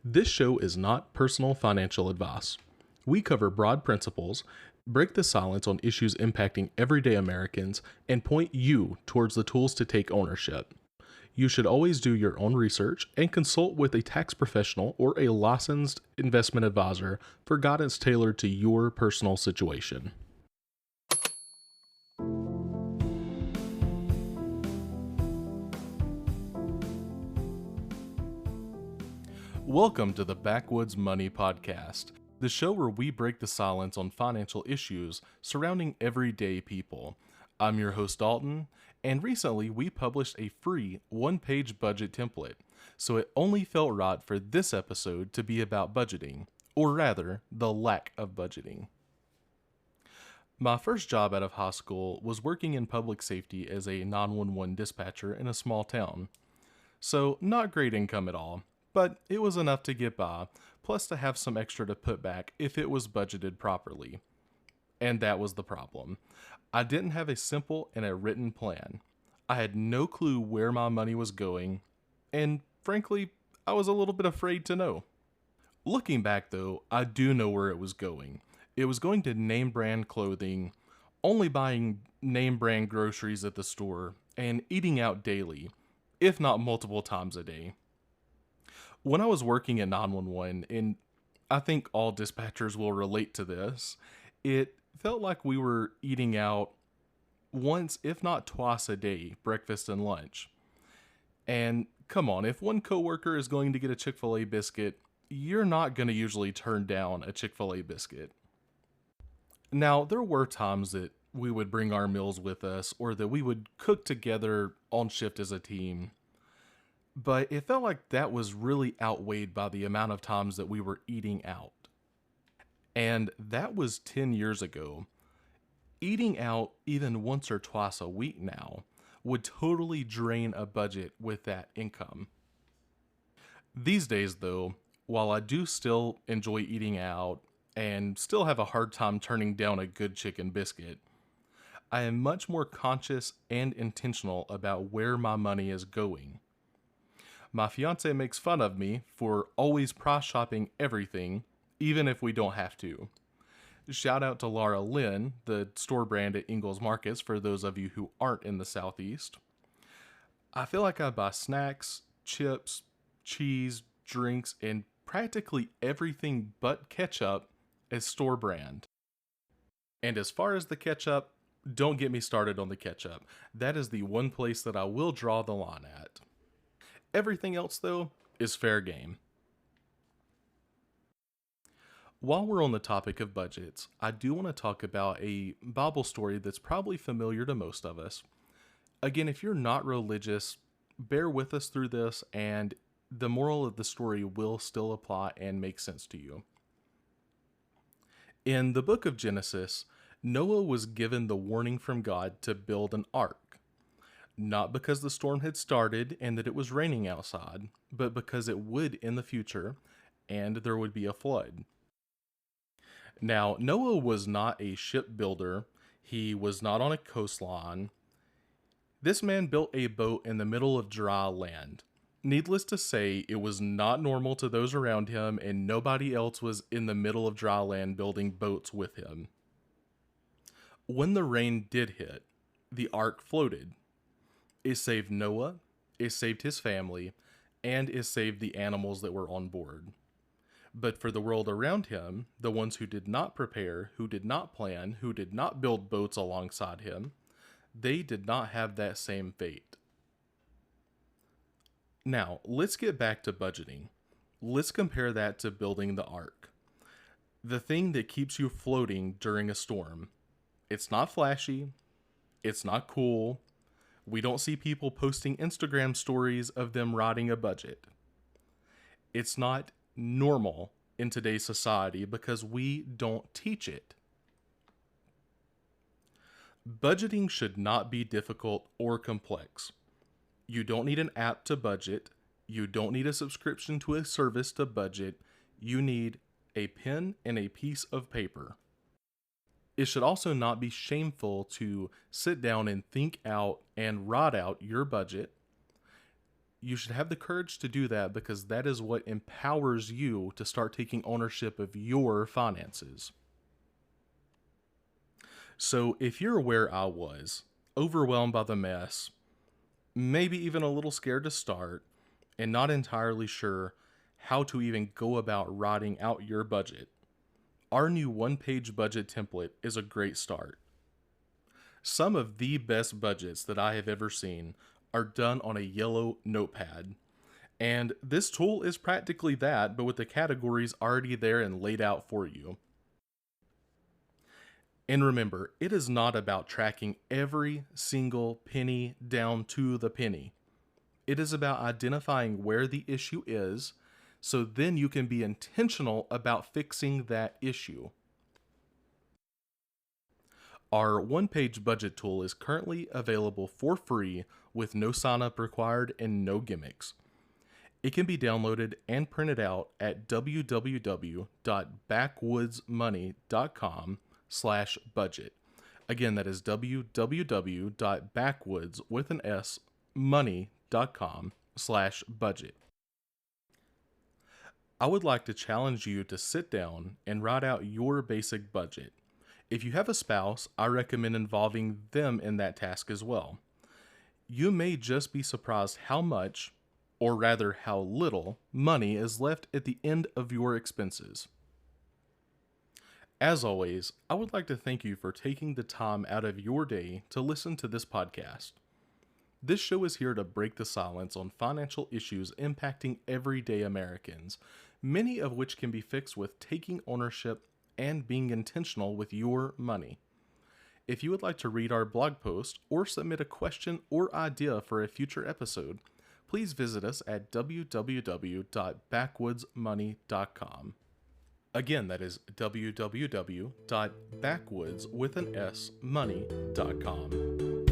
This show is not personal financial advice. We cover broad principles, break the silence on issues impacting everyday Americans, and point you towards the tools to take ownership. You should always do your own research and consult with a tax professional or a licensed investment advisor for guidance tailored to your personal situation. Welcome to the Backwoods Money Podcast, the show where we break the silence on financial issues surrounding everyday people. I'm your host, Dalton, and recently we published a free one-page budget template, so it only felt right for this episode to be about budgeting, or rather, the lack of budgeting. My first job out of high school was working in public safety as a 911 dispatcher in a small town. So, not great income at all, but it was enough to get by, plus to have some extra to put back if it was budgeted properly. And that was the problem. I didn't have a simple and a written plan. I had no clue where my money was going, and frankly, I was a little bit afraid to know. Looking back though, I do know where it was going. It was going to name brand clothing, only buying name brand groceries at the store, and eating out daily, if not multiple times a day. When I was working at 911, and I think all dispatchers will relate to this, it felt like we were eating out once, if not twice a day, breakfast and lunch. And come on, if one coworker is going to get a Chick-fil-A biscuit, you're not going to usually turn down a Chick-fil-A biscuit. Now, there were times that we would bring our meals with us or that we would cook together on shift as a team. But it felt like that was really outweighed by the amount of times that we were eating out. And that was 10 years ago. Eating out even once or twice a week now would totally drain a budget with that income. These days, though, while I do still enjoy eating out and still have a hard time turning down a good chicken biscuit, I am much more conscious and intentional about where my money is going. My fiance makes fun of me for always price shopping everything, even if we don't have to. Shout out to Laura Lynn, the store brand at Ingles Markets for those of you who aren't in the Southeast. I feel like I buy snacks, chips, cheese, drinks, and practically everything but ketchup as store brand. And as far as the ketchup, don't get me started on the ketchup. That is the one place that I will draw the line at. Everything else, though, is fair game. While we're on the topic of budgets, I do want to talk about a Bible story that's probably familiar to most of us. Again, if you're not religious, bear with us through this, and the moral of the story will still apply and make sense to you. In the book of Genesis, Noah was given the warning from God to build an ark. Not because the storm had started and that it was raining outside, but because it would in the future, and there would be a flood. Now, Noah was not a shipbuilder. He was not on a coastline. This man built a boat in the middle of dry land. Needless to say, it was not normal to those around him, and nobody else was in the middle of dry land building boats with him. When the rain did hit, the ark floated. It saved Noah, it saved his family, and it saved the animals that were on board. But for the world around him, the ones who did not prepare, who did not plan, who did not build boats alongside him, they did not have that same fate. Now, let's get back to budgeting. Let's compare that to building the ark. The thing that keeps you floating during a storm. It's not flashy, it's not cool. We don't see people posting Instagram stories of them riding a budget. It's not normal in today's society because we don't teach it. Budgeting should not be difficult or complex. You don't need an app to budget. You don't need a subscription to a service to budget. You need a pen and a piece of paper. It should also not be shameful to sit down and think out and write out your budget. you should have the courage to do that because that is what empowers you to start taking ownership of your finances. So, if you're where I was, overwhelmed by the mess, maybe even a little scared to start, and not entirely sure how to even go about writing out your budget, our new one-page budget template is a great start. Some of the best budgets that I have ever seen are done on a yellow notepad. And this tool is practically that, but with the categories already there and laid out for you. And remember, it is not about tracking every single penny down to the penny. It is about identifying where the issue is, so then you can be intentional about fixing that issue. Our one-page budget tool is currently available for free with no sign-up required and no gimmicks. It can be downloaded and printed out at www.backwoodsmoney.com/budget. Again, that is www.backwoodsmoney.com/budget. I would like to challenge you to sit down and write out your basic budget. If you have a spouse, I recommend involving them in that task as well. You may just be surprised how much, or rather how little, money is left at the end of your expenses. As always, I would like to thank you for taking the time out of your day to listen to this podcast. This show is here to break the silence on financial issues impacting everyday Americans, many of which can be fixed with taking ownership and being intentional with your money. If you would like to read our blog post or submit a question or idea for a future episode, please visit us at www.backwoodsmoney.com. Again, that is www.backwoodsmoney.com.